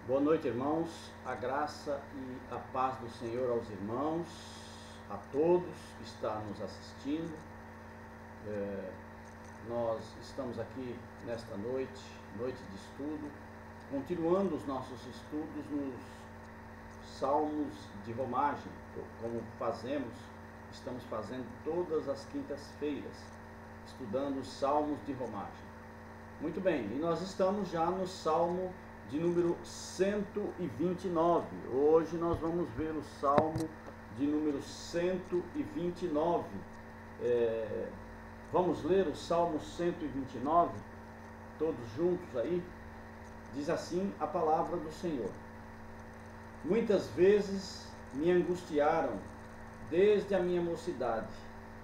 Boa noite, irmãos. A graça e a paz do Senhor aos irmãos, a todos que estão nos assistindo. Nós estamos aqui nesta noite de estudo, continuando os nossos estudos nos Salmos de Romagem, como estamos fazendo todas as quintas-feiras, estudando os Salmos de Romagem. Muito bem, e nós estamos já no Salmo de número 129. Hoje nós vamos ver o Salmo de número 129. Vamos ler o Salmo 129, todos juntos aí. Diz assim a palavra do Senhor: muitas vezes me angustiaram desde a minha mocidade.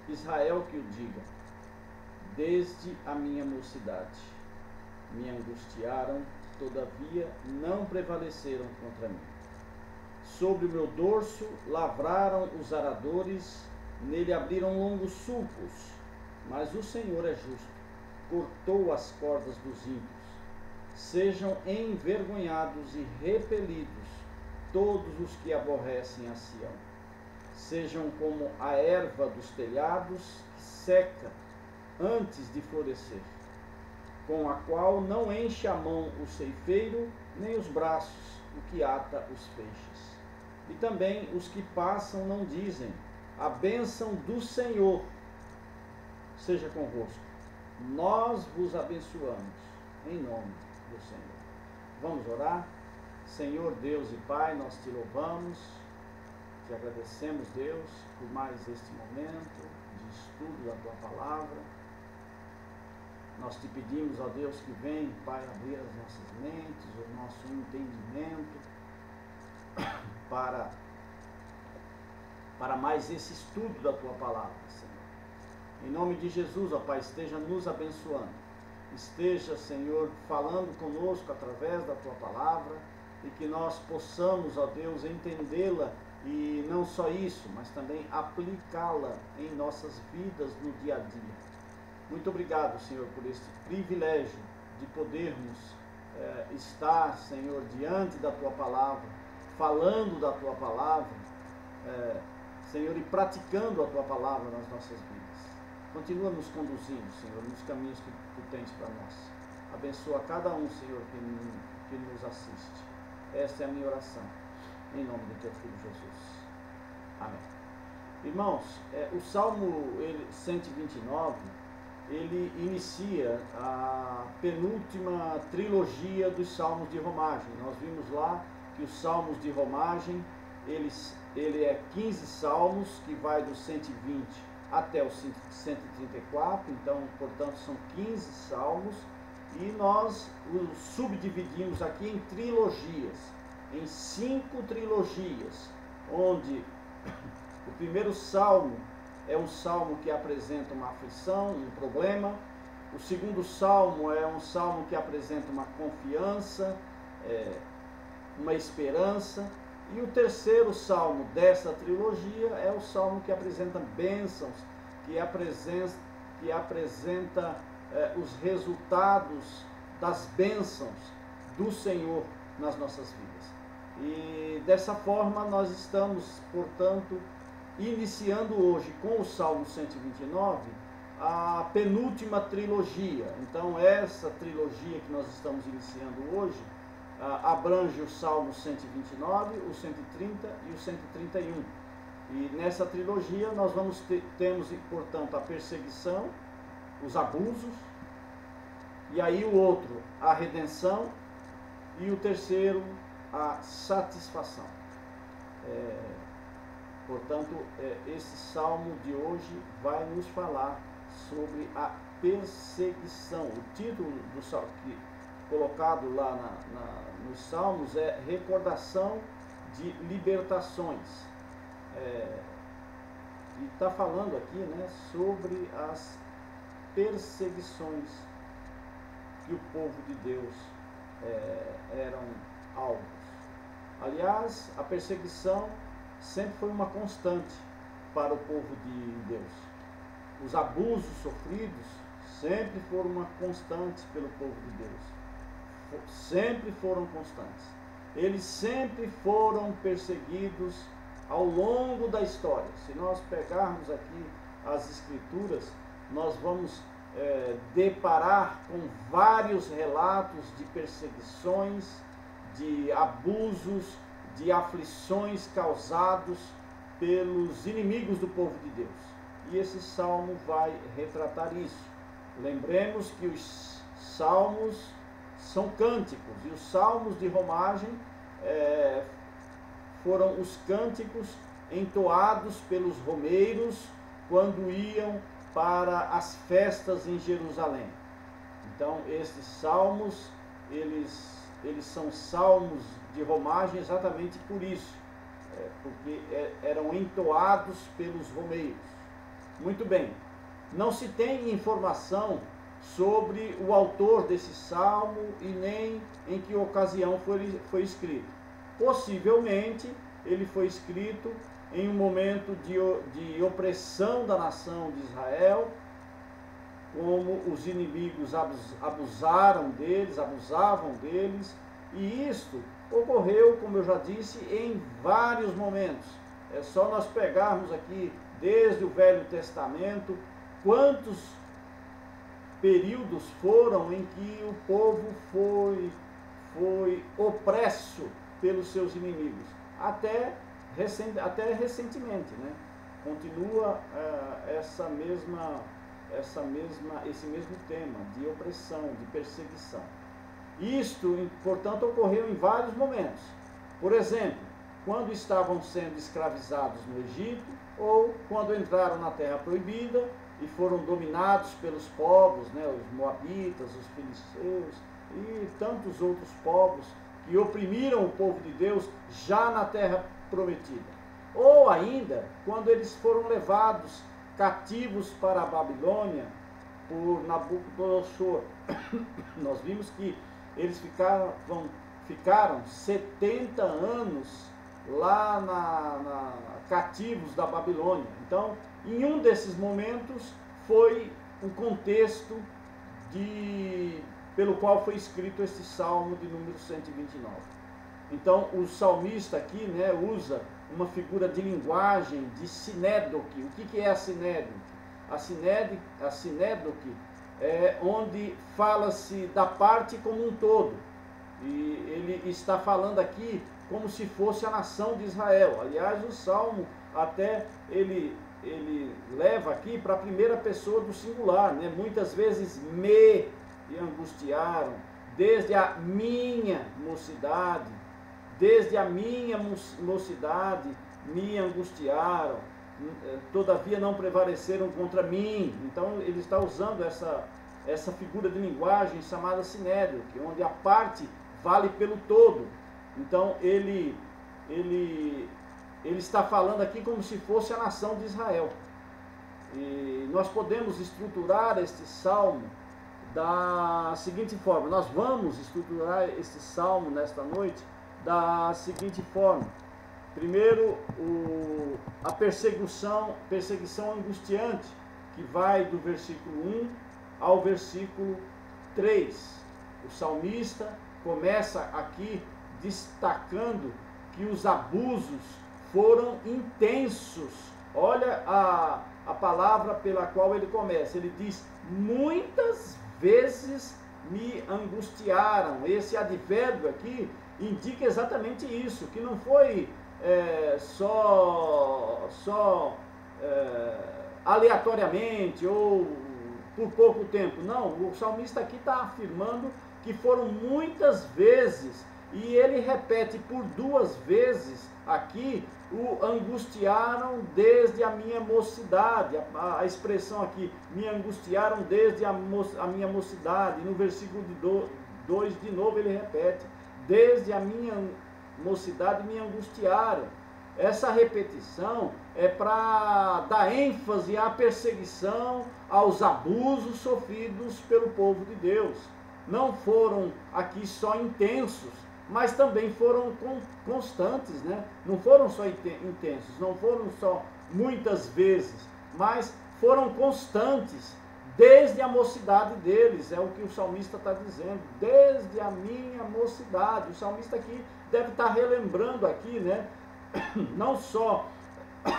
Israel que o diga, desde a minha mocidade. Me angustiaram, todavia não prevaleceram contra mim. Sobre o meu dorso lavraram os aradores, nele abriram longos sulcos, mas o Senhor é justo, cortou as cordas dos ímpios. Sejam envergonhados e repelidos todos os que aborrecem a Sião. Sejam como a erva dos telhados, que seca antes de florescer, com a qual não enche a mão o ceifeiro, nem os braços o que ata os peixes. E também os que passam não dizem: a bênção do Senhor seja convosco. Nós vos abençoamos, em nome do Senhor. Vamos orar? Senhor Deus e Pai, nós te louvamos, te agradecemos, Deus, por mais este momento de estudo da tua palavra. Nós te pedimos, ó Deus, que venha, Pai, abrir as nossas mentes, o nosso entendimento, para mais esse estudo da tua palavra, Senhor. Em nome de Jesus, ó Pai, esteja nos abençoando. Esteja, Senhor, falando conosco através da tua palavra, e que nós possamos, ó Deus, entendê-la, e não só isso, mas também aplicá-la em nossas vidas no dia a dia. Muito obrigado, Senhor, por este privilégio de podermos estar, Senhor, diante da Tua Palavra, falando da Tua Palavra, Senhor, e praticando a Tua Palavra nas nossas vidas. Continua nos conduzindo, Senhor, nos caminhos que Tu tens para nós. Abençoa cada um, Senhor, que nos assiste. Esta é a minha oração, em nome do Teu Filho Jesus. Amém. Irmãos, o Salmo 129... ele inicia a penúltima trilogia dos Salmos de Romagem. Nós vimos lá que os Salmos de Romagem, ele é 15 salmos, que vai do 120 até o 134, então, portanto, são 15 salmos, e nós os subdividimos aqui em trilogias, em 5 trilogias, onde o primeiro salmo é um salmo que apresenta uma aflição, um problema. O segundo salmo é um salmo que apresenta uma confiança, uma esperança. E o terceiro salmo dessa trilogia é o salmo que apresenta bênçãos, que apresenta os resultados das bênçãos do Senhor nas nossas vidas. E dessa forma nós estamos, portanto, iniciando hoje com o Salmo 129, a penúltima trilogia. Então essa trilogia que nós estamos iniciando hoje, abrange o Salmo 129, o 130 e o 131. E nessa trilogia nós temos, portanto, a perseguição, os abusos, e aí o outro, a redenção, e o terceiro, a satisfação. Portanto, esse salmo de hoje vai nos falar sobre a perseguição. O título do salmo, colocado lá nos salmos, é Recordação de Libertações. E está falando aqui, né, sobre as perseguições que o povo de Deus eram alvos. Aliás, a perseguição sempre foi uma constante para o povo de Deus. Os abusos sofridos sempre foram uma constante pelo povo de Deus. Sempre foram constantes. eles sempre foram perseguidos ao longo da história. Se nós pegarmos aqui as Escrituras, nós vamos deparar com vários relatos de perseguições, de abusos, de aflições causados pelos inimigos do povo de Deus. E esse salmo vai retratar isso. Lembremos que os salmos são cânticos, e os salmos de romagem foram os cânticos entoados pelos romeiros quando iam para as festas em Jerusalém. Então, esses salmos, eles são salmos de romagem exatamente por isso, porque eram entoados pelos romeiros. Muito bem, não se tem informação sobre o autor desse salmo e nem em que ocasião foi escrito. Possivelmente, ele foi escrito em um momento de opressão da nação de Israel, como os inimigos abusavam deles, e isto ocorreu, como eu já disse, em vários momentos. É só nós pegarmos aqui, desde o Velho Testamento, quantos períodos foram em que o povo foi opresso pelos seus inimigos, até recentemente, né? Continua esse mesmo tema de opressão, de perseguição. Isto, portanto, ocorreu em vários momentos. Por exemplo, quando estavam sendo escravizados no Egito, ou quando entraram na Terra Proibida e foram dominados pelos povos, né, os moabitas, os filisteus e tantos outros povos que oprimiram o povo de Deus já na Terra Prometida. Ou ainda, quando eles foram levados cativos para a Babilônia por Nabucodonosor. Nós vimos que eles ficaram 70 anos lá cativos da Babilônia. Então, em um desses momentos, foi o contexto pelo qual foi escrito esse Salmo de número 129. Então, o salmista aqui, né, usa uma figura de linguagem de sinédoque. O que é a sinédoque? A sinédoque é onde fala-se da parte como um todo. E ele está falando aqui como se fosse a nação de Israel. Aliás, o Salmo até ele leva aqui para a primeira pessoa do singular, né? Muitas vezes me angustiaram, desde a minha mocidade, me angustiaram, todavia não prevaleceram contra mim. Então ele está usando essa figura de linguagem chamada sinédoque, onde a parte vale pelo todo. Então ele está falando aqui como se fosse a nação de Israel. E nós podemos estruturar este salmo da seguinte forma. Nós vamos estruturar este salmo nesta noite da seguinte forma. Primeiro, a perseguição angustiante, que vai do versículo 1 ao versículo 3. O salmista começa aqui destacando que os abusos foram intensos. Olha a palavra pela qual ele começa. Ele diz: muitas vezes me angustiaram. Esse advérbio aqui indica exatamente isso, que não foi aleatoriamente ou por pouco tempo. Não, o salmista aqui está afirmando que foram muitas vezes, e ele repete por 2 vezes aqui, o angustiaram desde a minha mocidade. A expressão aqui, me angustiaram desde a minha mocidade. No versículo 2 de novo ele repete, desde a minha mocidade me angustiaram. Essa repetição é para dar ênfase à perseguição, aos abusos sofridos pelo povo de Deus. Não foram aqui só intensos, mas também foram constantes, né? Não foram só intensos, não foram só muitas vezes, mas foram constantes desde a mocidade deles, é o que o salmista está dizendo, desde a minha mocidade. O salmista aqui deve estar relembrando aqui, né, não só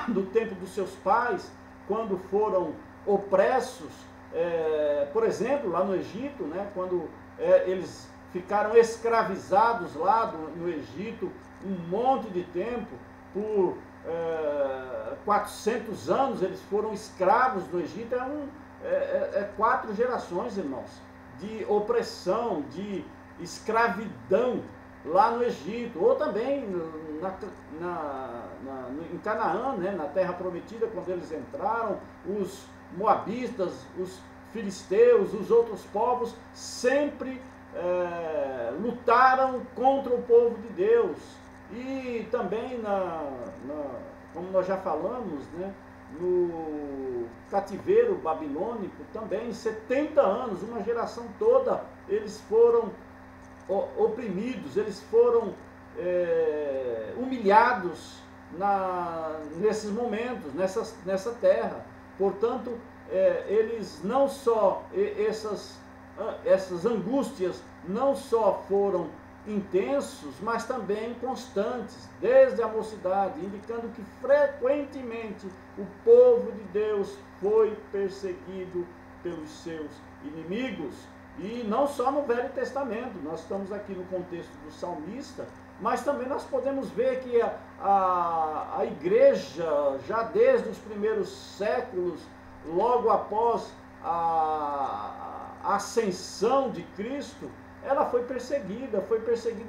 do tempo dos seus pais, quando foram opressos, por exemplo, lá no Egito, né, quando eles ficaram escravizados lá no Egito um monte de tempo, por 400 anos eles foram escravos no Egito. 4 gerações, irmãos, de opressão, de escravidão lá no Egito, ou também em Canaã, né, na terra prometida, quando eles entraram, os moabitas, os filisteus, os outros povos sempre lutaram contra o povo de Deus. E também, como nós já falamos, né, no cativeiro babilônico, também 70 anos, uma geração toda, eles foram oprimidos, eles foram humilhados nesses momentos, nessa terra. Portanto, eles não só, essas angústias não só foram intensos, mas também constantes, desde a mocidade, indicando que frequentemente o povo de Deus foi perseguido pelos seus inimigos. E não só no Velho Testamento, nós estamos aqui no contexto do salmista, mas também nós podemos ver que a igreja, já desde os primeiros séculos, logo após a ascensão de Cristo, ela foi perseguida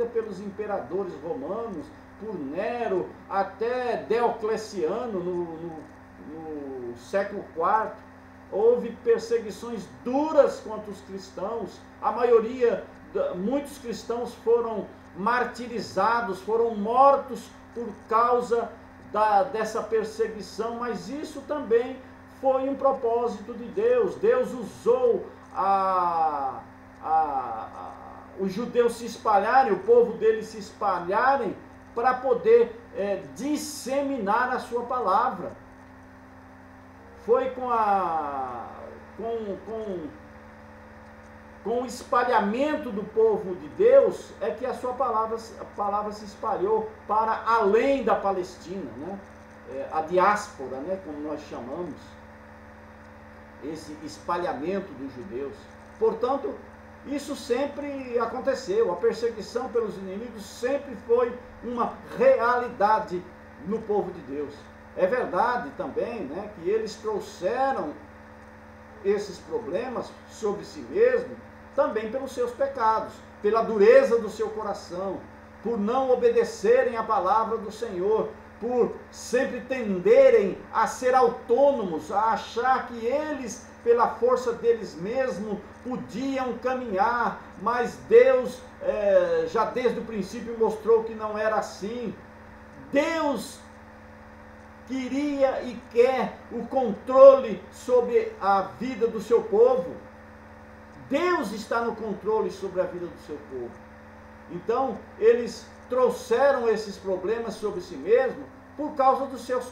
pelos imperadores romanos, por Nero, até Diocleciano no século IV. Houve perseguições duras contra os cristãos. Muitos cristãos foram martirizados, foram mortos por causa dessa perseguição, mas isso também foi um propósito de Deus. Deus usou os judeus se espalharem, o povo deles se espalharem, para poder disseminar a sua palavra. Foi com o espalhamento do povo de Deus que a sua palavra se espalhou para além da Palestina, né? A diáspora, né, como nós chamamos, esse espalhamento dos judeus. Portanto, isso sempre aconteceu. A perseguição pelos inimigos sempre foi uma realidade no povo de Deus. É verdade também, né, que eles trouxeram esses problemas sobre si mesmos também pelos seus pecados, pela dureza do seu coração, por não obedecerem à palavra do Senhor, por sempre tenderem a ser autônomos, a achar que eles, pela força deles mesmos, podiam caminhar, mas Deus já desde o princípio mostrou que não era assim. Deus queria e quer o controle sobre a vida do seu povo. Deus está no controle sobre a vida do seu povo. Então, eles trouxeram esses problemas sobre si mesmos por causa dos seus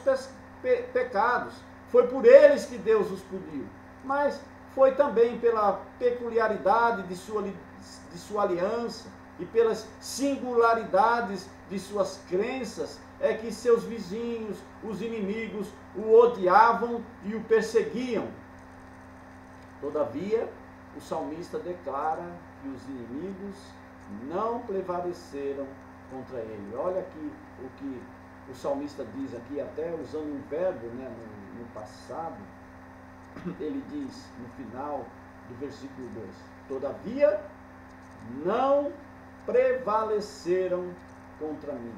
pecados. Foi por eles que Deus os puniu, mas foi também pela peculiaridade de sua aliança e pelas singularidades de suas crenças, que seus vizinhos, os inimigos, o odiavam e o perseguiam. Todavia, o salmista declara que os inimigos não prevaleceram contra ele. Olha aqui o que o salmista diz aqui, até usando um verbo, né, no passado. Ele diz no final do versículo 2: todavia não prevaleceram contra mim.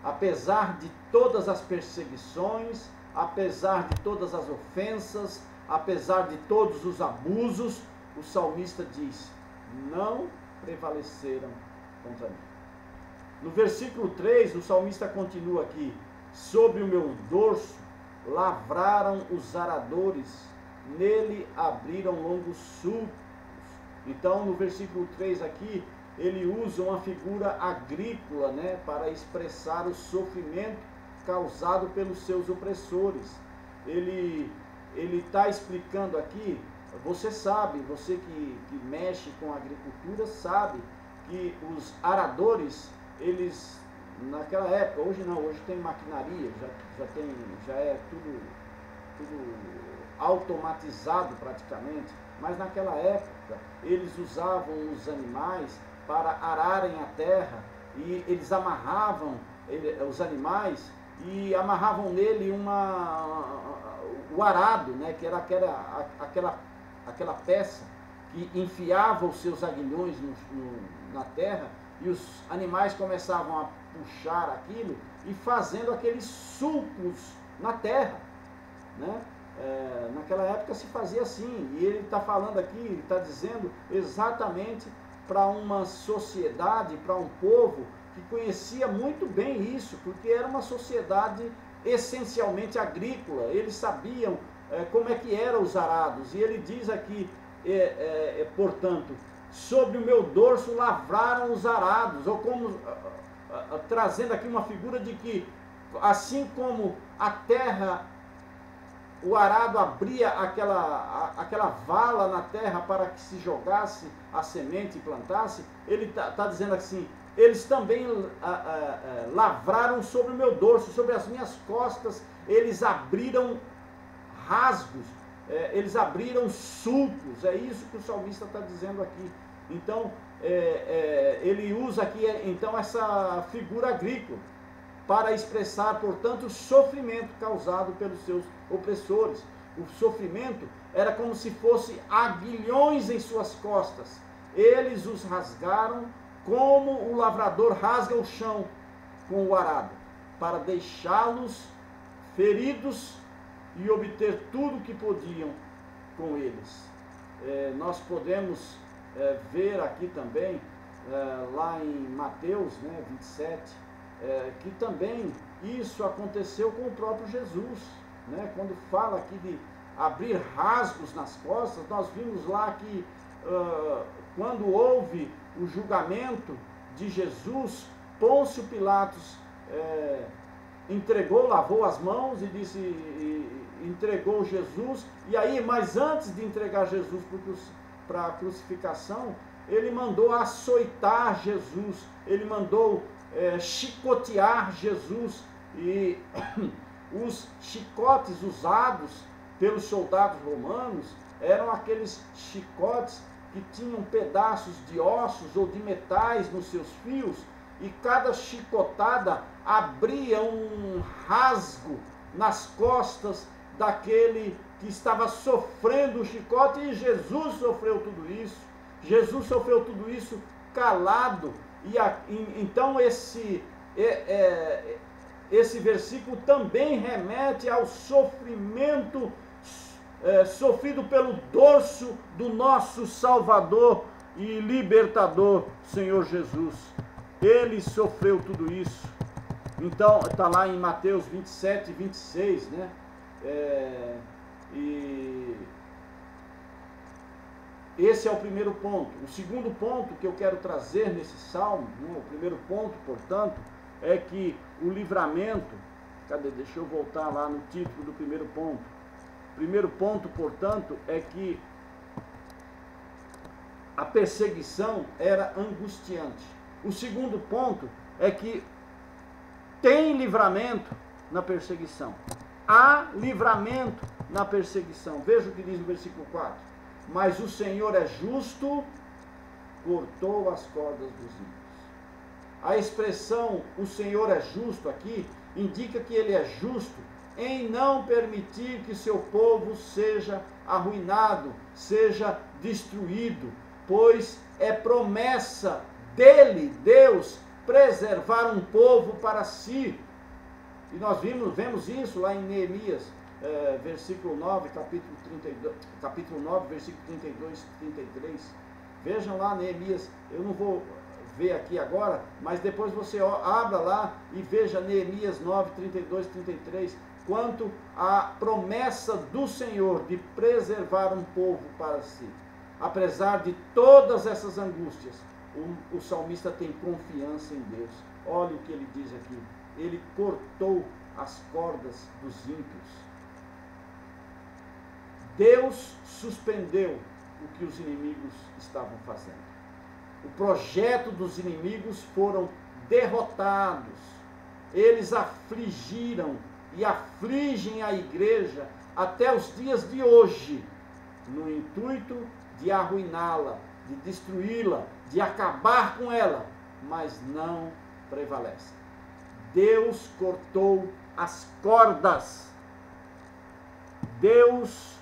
Apesar de todas as perseguições, apesar de todas as ofensas, apesar de todos os abusos, o salmista diz: não prevaleceram contra mim. No versículo 3, o salmista continua aqui: sobre o meu dorso lavraram os aradores, nele abriram longos sulcos. Então, no versículo 3 aqui, ele usa uma figura agrícola, né, para expressar o sofrimento causado pelos seus opressores. Ele está explicando aqui Você sabe, você que mexe com a agricultura, sabe que os aradores, eles, naquela época, hoje não, hoje tem maquinaria, já é tudo automatizado praticamente, mas naquela época eles usavam os animais para ararem a terra e eles amarravam os animais e amarravam nele o arado, né, que era aquela peça que enfiava os seus aguilhões na terra, e os animais começavam a puxar aquilo e fazendo aqueles sulcos na terra, né? Naquela época se fazia assim, e ele está falando aqui, ele está dizendo exatamente para uma sociedade, para um povo que conhecia muito bem isso, porque era uma sociedade essencialmente agrícola, eles sabiam como é que eram os arados, e ele diz aqui, portanto, sobre o meu dorso lavraram os arados, ou como, trazendo aqui uma figura de que, assim como a terra, o arado abria aquela vala na terra para que se jogasse a semente e plantasse, ele está dizendo assim, eles também lavraram sobre o meu dorso, sobre as minhas costas, eles abriram rasgos, eles abriram sulcos, é isso que o salmista está dizendo aqui. Então, ele usa aqui então essa figura agrícola para expressar, portanto, o sofrimento causado pelos seus opressores. O sofrimento era como se fosse aguilhões em suas costas. Eles os rasgaram como o lavrador rasga o chão com o arado, para deixá-los feridos e obter tudo o que podiam com eles. Nós podemos ver aqui também, lá em Mateus, né, 27, que também isso aconteceu com o próprio Jesus, né? Quando fala aqui de abrir rasgos nas costas, nós vimos lá que quando houve o julgamento de Jesus, Pôncio Pilatos lavou as mãos e disse, entregou Jesus, e aí, mas antes de entregar Jesus para a crucificação, ele mandou açoitar Jesus, ele mandou chicotear Jesus, e os chicotes usados pelos soldados romanos eram aqueles chicotes que tinham pedaços de ossos ou de metais nos seus fios, e cada chicotada abria um rasgo nas costas daquele que estava sofrendo o chicote, e Jesus sofreu tudo isso. Jesus sofreu tudo isso calado, e então esse versículo também remete ao sofrimento sofrido pelo dorso do nosso Salvador e Libertador, Senhor Jesus. Ele sofreu tudo isso. Então, está lá em Mateus 27, 26, né? E esse é o primeiro ponto. O segundo ponto que eu quero trazer nesse salmo, né, o primeiro ponto, portanto, é que o livramento, deixa eu voltar lá no título do primeiro ponto. O primeiro ponto, portanto, é que a perseguição era angustiante. O segundo ponto é que tem livramento na perseguição. Há livramento na perseguição. Veja o que diz no versículo 4. Mas o Senhor é justo, cortou as cordas dos ímpios. A expressão o Senhor é justo aqui indica que ele é justo em não permitir que seu povo seja arruinado, seja destruído, pois é promessa dele, Deus, preservar um povo para si. E nós vemos isso lá em Neemias, versículo 9, capítulo 9, versículo 32 e 33. Vejam lá Neemias, eu não vou ver aqui agora, mas depois você abra lá e veja Neemias 9, 32 e 33, quanto à promessa do Senhor de preservar um povo para si. Apesar de todas essas angústias, o salmista tem confiança em Deus. Olha o que ele diz aqui. Ele cortou as cordas dos ímpios. Deus suspendeu o que os inimigos estavam fazendo. O projeto dos inimigos foram derrotados. Eles afligiram e afligem a igreja até os dias de hoje, no intuito de arruiná-la, de destruí-la, de acabar com ela, mas não prevalece. Deus cortou as cordas. Deus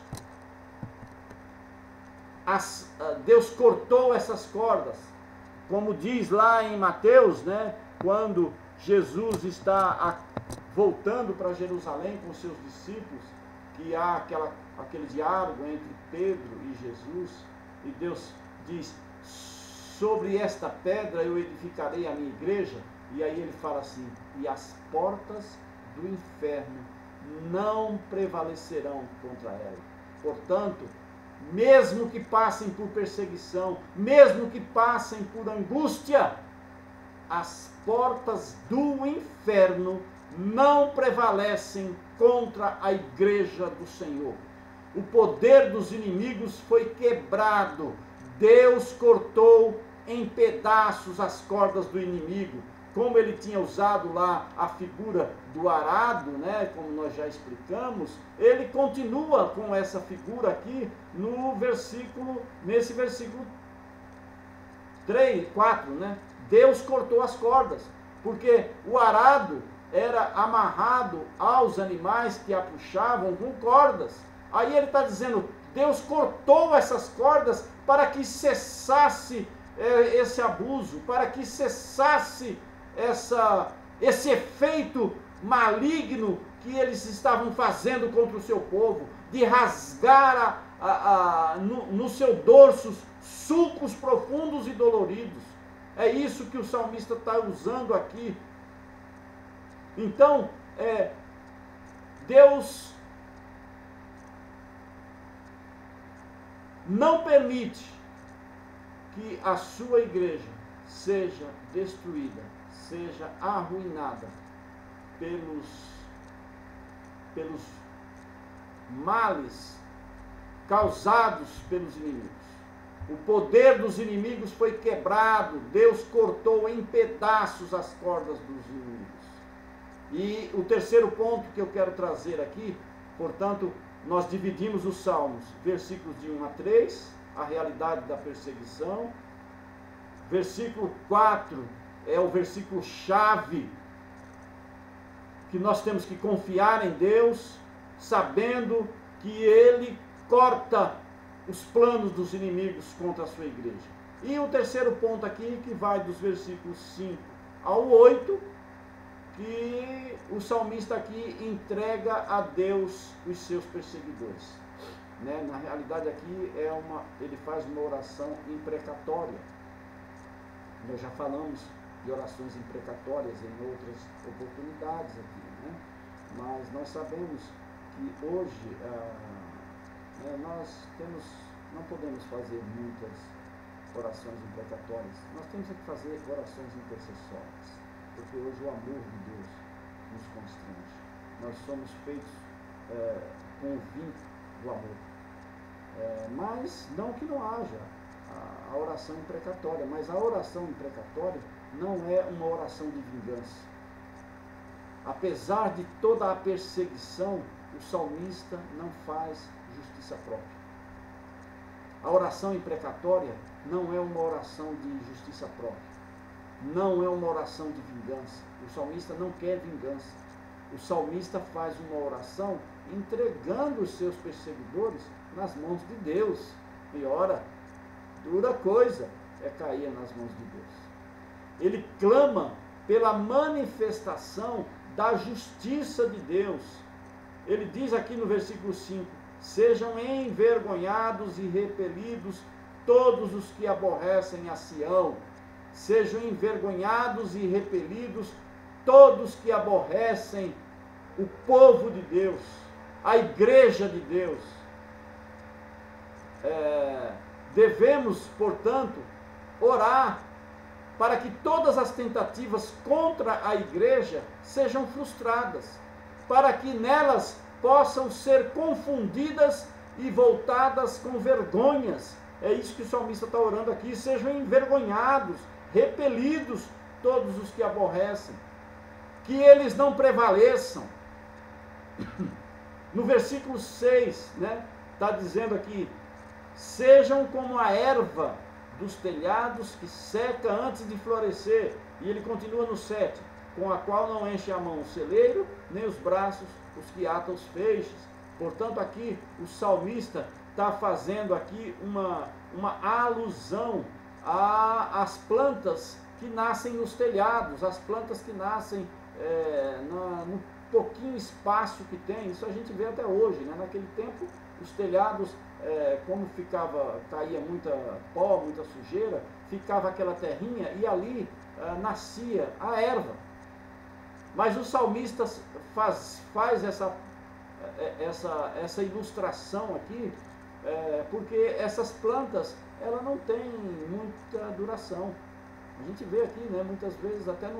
cortou essas cordas. Como diz lá em Mateus, né, quando Jesus está voltando para Jerusalém com seus discípulos, que há aquele diálogo entre Pedro e Jesus, e Deus diz: sobre esta pedra eu edificarei a minha igreja, e aí ele fala assim: e as portas do inferno não prevalecerão contra ela. Portanto, mesmo que passem por perseguição, mesmo que passem por angústia, as portas do inferno não prevalecem contra a igreja do Senhor. O poder dos inimigos foi quebrado. Deus cortou em pedaços as cordas do inimigo. Como ele tinha usado lá a figura do arado, né, como nós já explicamos, ele continua com essa figura aqui nesse versículo 3, 4, né? Deus cortou as cordas, porque o arado era amarrado aos animais que a puxavam com cordas. Aí ele está dizendo, Deus cortou essas cordas para que cessasse esse abuso, para que cessasse esse efeito maligno que eles estavam fazendo contra o seu povo, de rasgar no seu dorso sulcos profundos e doloridos. É isso que o salmista está usando aqui. Então, Deus não permite que a sua igreja seja destruída, seja arruinada pelos males causados pelos inimigos. O poder dos inimigos foi quebrado, Deus cortou em pedaços as cordas dos inimigos. E o terceiro ponto que eu quero trazer aqui, portanto, nós dividimos os salmos, versículos de 1 a 3, a realidade da perseguição. Versículo 4 é o versículo chave, que nós temos que confiar em Deus, sabendo que Ele corta os planos dos inimigos contra a sua igreja. E o terceiro ponto aqui, que vai dos versículos 5 ao 8, que o salmista aqui entrega a Deus os seus perseguidores. Né? Na realidade aqui ele faz uma oração imprecatória. Nós já falamos de orações imprecatórias em outras oportunidades aqui, né? Mas nós sabemos que hoje nós não podemos fazer muitas orações imprecatórias. Nós temos que fazer orações intercessórias, porque hoje o amor de Deus nos constrange. Nós somos feitos com o vínculo do amor. Mas não que não haja a oração imprecatória, mas a oração imprecatória não é uma oração de vingança. Apesar de toda a perseguição, o salmista não faz justiça própria. A oração imprecatória não é uma oração de justiça própria. Não é uma oração de vingança. O salmista não quer vingança. O salmista faz uma oração entregando os seus perseguidores nas mãos de Deus. E ora, dura coisa é cair nas mãos de Deus. Ele clama pela manifestação da justiça de Deus. Ele diz aqui no versículo 5, sejam envergonhados e repelidos todos os que aborrecem a Sião. Sejam envergonhados e repelidos todos que aborrecem o povo de Deus, a igreja de Deus. Devemos, portanto, orar para que todas as tentativas contra a igreja sejam frustradas, para que nelas possam ser confundidas e voltadas com vergonhas. É isso que o salmista está orando aqui. Sejam envergonhados, repelidos todos os que aborrecem, que eles não prevaleçam. No versículo 6, né, está dizendo aqui: sejam como a erva dos telhados que seca antes de florescer. E ele continua no 7, com a qual não enche a mão o celeiro, nem os braços os que atam os feixes. Portanto, aqui o salmista está fazendo aqui uma alusão às plantas que nascem nos telhados, as plantas que nascem no pouquinho espaço que tem. Isso a gente vê até hoje, né? Naquele tempo, os telhados, como caía muita pó, muita sujeira, ficava aquela terrinha e ali nascia a erva. Mas o salmista faz essa ilustração aqui, porque essas plantas, ela não tem muita duração. A gente vê aqui, né, muitas vezes até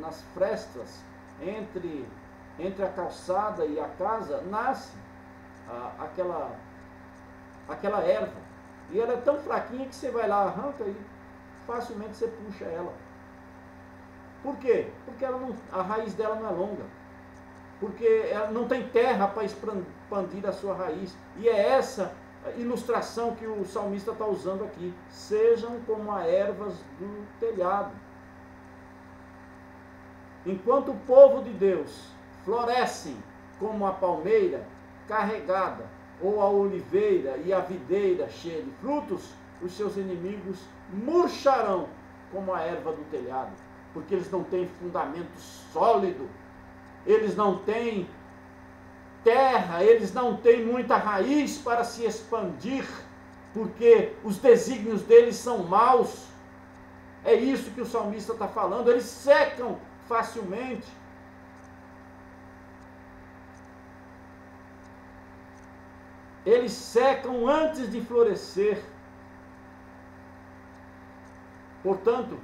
nas frestas entre a calçada e a casa, nasce aquela erva. E ela é tão fraquinha que você vai lá, arranca e facilmente você puxa ela. Por quê? Porque a raiz dela não é longa. Porque ela não tem terra para expandir a sua raiz. E é essa ilustração que o salmista está usando aqui. Sejam como as ervas do telhado. Enquanto o povo de Deus florescem como a palmeira carregada, ou a oliveira e a videira cheia de frutos, os seus inimigos murcharão como a erva do telhado, porque eles não têm fundamento sólido, eles não têm terra, eles não têm muita raiz para se expandir, porque os desígnios deles são maus. É isso que o salmista está falando. Eles secam facilmente. Eles secam antes de florescer. Portanto,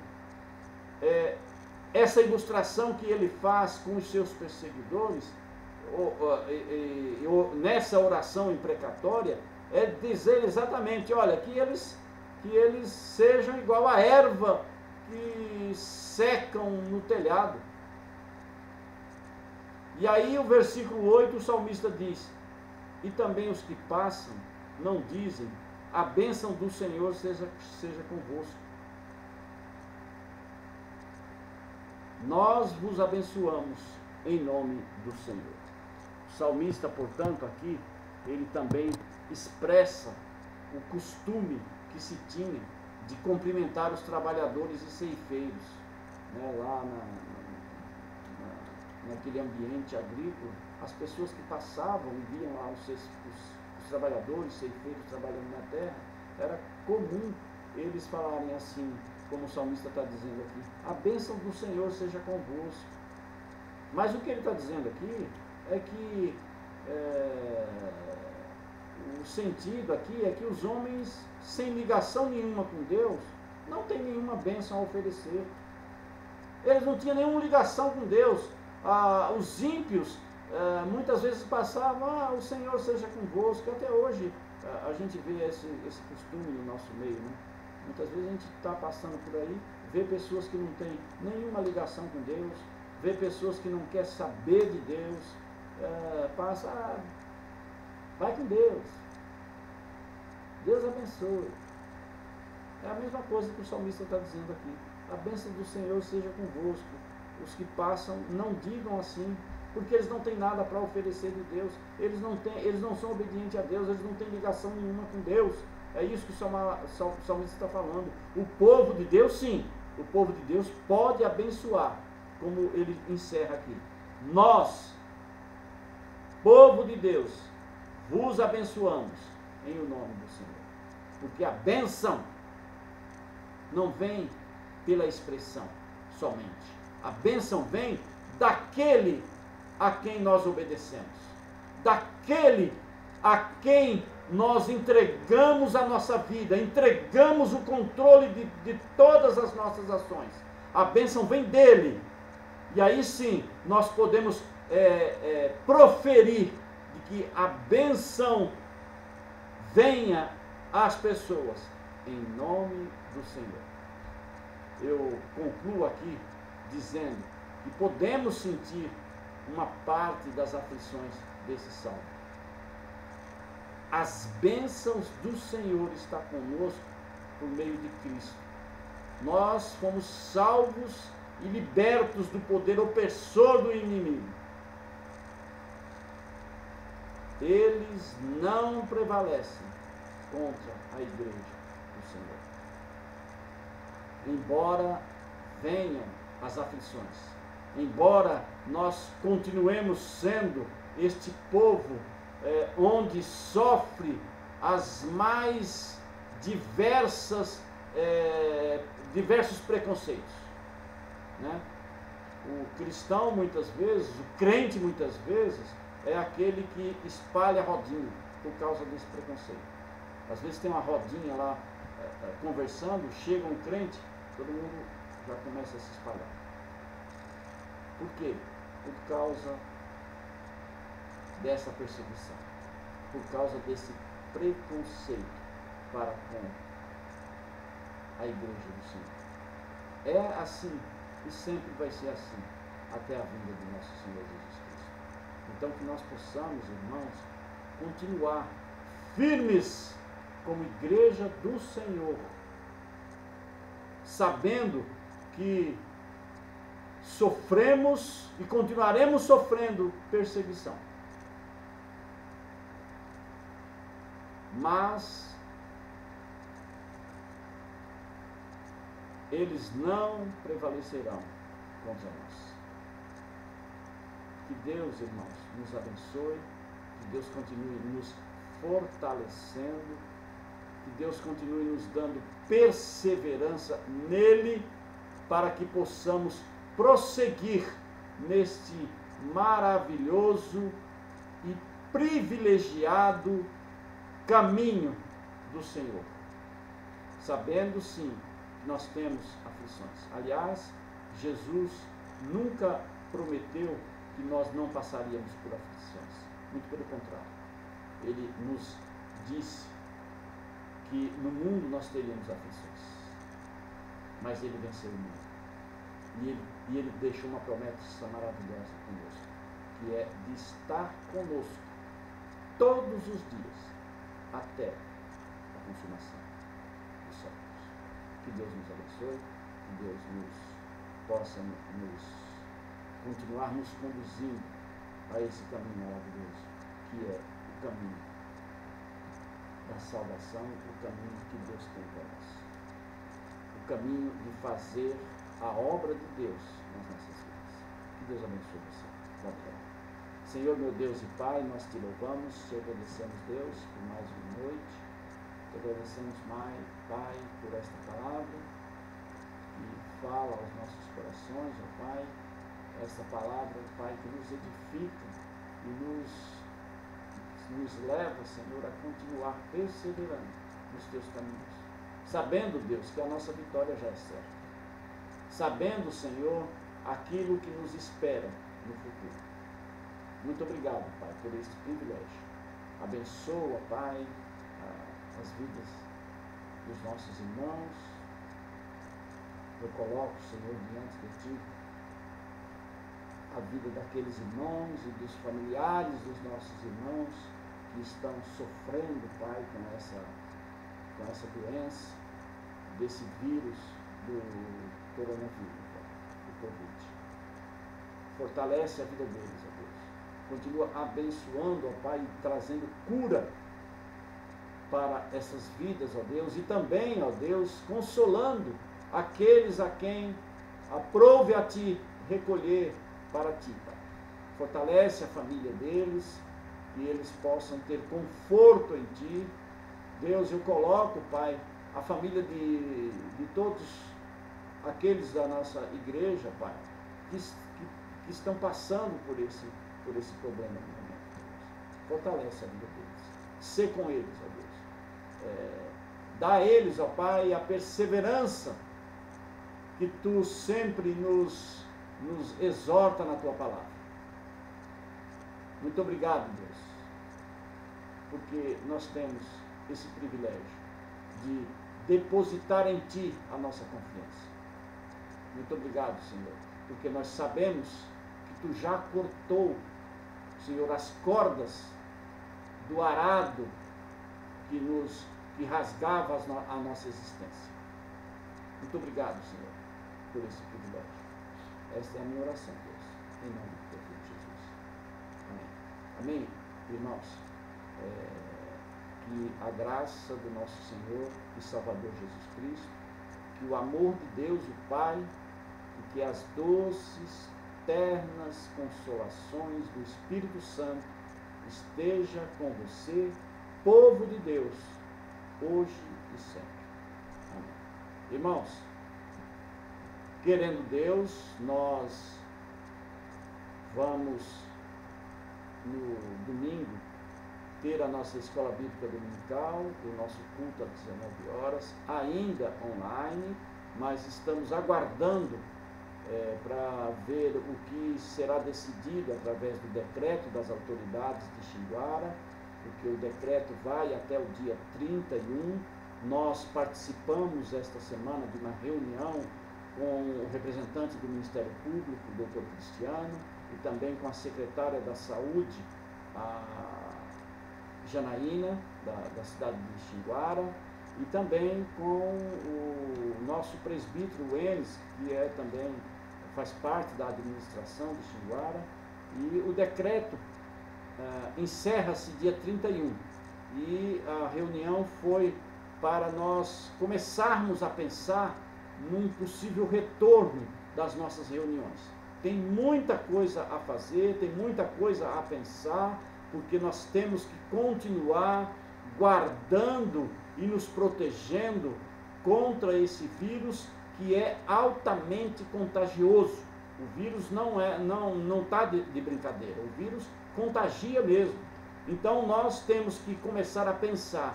essa ilustração que ele faz com os seus perseguidores, nessa oração imprecatória, é dizer exatamente, olha, que eles sejam igual a erva que secam no telhado. E aí o versículo 8, o salmista diz: e também os que passam não dizem, a bênção do Senhor seja convosco. Nós vos abençoamos em nome do Senhor. O salmista, portanto, aqui, ele também expressa o costume que se tinha de cumprimentar os trabalhadores e ceifeiros, né, lá naquele ambiente agrícola. As pessoas que passavam e viam lá os trabalhadores, ceifeiros trabalhando na terra, era comum eles falarem assim, como o salmista está dizendo aqui: a bênção do Senhor seja convosco. Mas o que ele está dizendo aqui é que o sentido aqui é que os homens sem ligação nenhuma com Deus não têm nenhuma bênção a oferecer. Eles não tinham nenhuma ligação com Deus. Os ímpios muitas vezes passavam: o Senhor seja convosco. Até hoje a gente vê esse costume no nosso meio, né? Muitas vezes a gente está passando por aí, vê pessoas que não têm nenhuma ligação com Deus, vê pessoas que não querem saber de Deus, passa: vai com Deus, Deus abençoe. É a mesma coisa que o salmista está dizendo aqui: a bênção do Senhor seja convosco. Os que passam não digam assim, porque eles não têm nada para oferecer de Deus, eles não são obedientes a Deus, eles não têm ligação nenhuma com Deus. É isso que o salmista está falando. O povo de Deus, sim, o povo de Deus pode abençoar, como ele encerra aqui: nós, povo de Deus, vos abençoamos em o nome do Senhor. Porque a bênção não vem pela expressão somente. A bênção vem daquele a quem nós obedecemos, daquele a quem nós entregamos a nossa vida, entregamos o controle de todas as nossas ações. A bênção vem dele. E aí sim, nós podemos proferir de que a bênção venha às pessoas, em nome do Senhor. Eu concluo aqui dizendo que podemos sentir uma parte das aflições desse salmo. As bênçãos do Senhor estão conosco por meio de Cristo. Nós fomos salvos e libertos do poder opressor do inimigo. Eles não prevalecem contra a igreja do Senhor. Embora venham as aflições, embora nós continuemos sendo este povo onde sofre as mais diversos preconceitos, né? O cristão muitas vezes, o crente muitas vezes, é aquele que espalha a rodinha por causa desse preconceito. Às vezes tem uma rodinha lá conversando, chega um crente, todo mundo já começa a se espalhar. Por quê? Por causa dessa perseguição, por causa desse preconceito para com a igreja do Senhor. É assim e sempre vai ser assim até a vinda do nosso Senhor Jesus Cristo. Então que nós possamos, irmãos, continuar firmes como igreja do Senhor, sabendo que sofremos e continuaremos sofrendo perseguição. Mas eles não prevalecerão contra nós. Que Deus, irmãos, nos abençoe, que Deus continue nos fortalecendo, que Deus continue nos dando perseverança nele, para que possamos prosseguir neste maravilhoso e privilegiado caminho do Senhor, sabendo sim que nós temos aflições. Aliás, Jesus nunca prometeu que nós não passaríamos por aflições, muito pelo contrário, ele nos disse que no mundo nós teríamos aflições, mas ele venceu o mundo. E ele deixou uma promessa maravilhosa conosco, que é de estar conosco todos os dias, até a consumação dos séculos. Que Deus nos abençoe, que Deus possa continuar nos conduzindo a esse caminho maravilhoso, que é o caminho da salvação, o caminho que Deus tem para nós, o caminho de fazer a obra de Deus nas nossas vidas. Que Deus abençoe você. Vamos orar. Senhor, meu Deus e Pai, nós te louvamos, te agradecemos, Deus, por mais uma noite. Te agradecemos, Pai, por esta palavra que fala aos nossos corações, ó Pai, esta palavra, Pai, que nos edifica e nos leva, Senhor, a continuar perseverando nos teus caminhos, sabendo, Deus, que a nossa vitória já é certa, sabendo, Senhor, aquilo que nos espera no futuro. Muito obrigado, Pai, por este privilégio. Abençoa, Pai, as vidas dos nossos irmãos. Eu coloco, Senhor, diante de Ti a vida daqueles irmãos e dos familiares dos nossos irmãos que estão sofrendo, Pai, com essa doença, desse vírus do coronavírus, do Covid. Fortalece a vida deles, ó Deus. Continua abençoando, ó Pai, trazendo cura para essas vidas, ó Deus, e também, ó Deus, consolando aqueles a quem aprove a Ti recolher para Ti, Pai. Fortalece a família deles, que eles possam ter conforto em Ti. Deus, eu coloco, Pai, a família de todos aqueles da nossa igreja, Pai, que estão passando por esse problema no momento. Fortalece a vida deles. Sê com eles, ó Deus. Dá a eles, ó Pai, a perseverança que Tu sempre nos exorta na Tua palavra. Muito obrigado, Deus, porque nós temos esse privilégio de depositar em Ti a nossa confiança. Muito obrigado, Senhor, porque nós sabemos que Tu já cortou, Senhor, as cordas do arado que rasgava a nossa existência. Muito obrigado, Senhor, por esse privilégio. Esta é a minha oração, Deus, em nome do Teu Filho Jesus. Amém. Amém, irmãos. Que a graça do nosso Senhor e Salvador Jesus Cristo, que o amor de Deus, o Pai, e que as doces, ternas consolações do Espírito Santo esteja com você, povo de Deus, hoje e sempre. Amém. Irmãos, querendo Deus, nós vamos no domingo ter a nossa escola bíblica dominical, o nosso culto às 19 horas, ainda online, mas estamos aguardando para ver o que será decidido através do decreto das autoridades de Xinguara, porque o decreto vai até o dia 31. Nós participamos esta semana de uma reunião com o representante do Ministério Público, o doutor Cristiano, e também com a secretária da Saúde, a Janaína, da cidade de Xinguara, e também com o nosso presbítero Enes, que também faz parte da administração de Xinguara, e o decreto encerra-se dia 31, e a reunião foi para nós começarmos a pensar num possível retorno das nossas reuniões. Tem muita coisa a fazer, tem muita coisa a pensar, porque nós temos que continuar guardando e nos protegendo contra esse vírus que é altamente contagioso. O vírus não está de brincadeira, o vírus contagia mesmo. Então nós temos que começar a pensar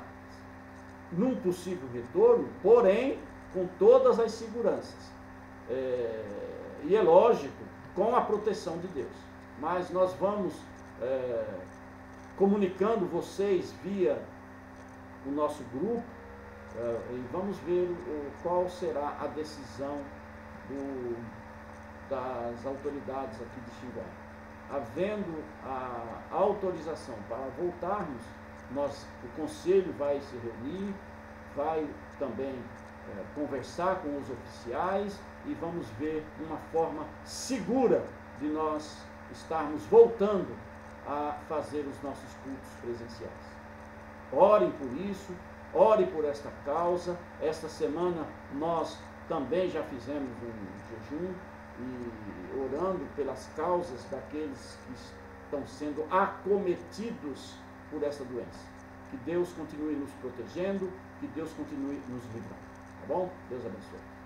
num possível retorno, porém com todas as seguranças. E é lógico, com a proteção de Deus. Mas nós vamos comunicando vocês via o nosso grupo, e vamos ver qual será a decisão das autoridades aqui de Xinguara. Havendo a autorização para voltarmos, o conselho vai se reunir, vai também conversar com os oficiais e vamos ver uma forma segura de nós estarmos voltando a fazer os nossos cultos presenciais. Orem por isso, ore por esta causa. Esta semana nós também já fizemos um jejum e orando pelas causas daqueles que estão sendo acometidos por essa doença. Que Deus continue nos protegendo, que Deus continue nos livrando. Tá bom? Deus abençoe.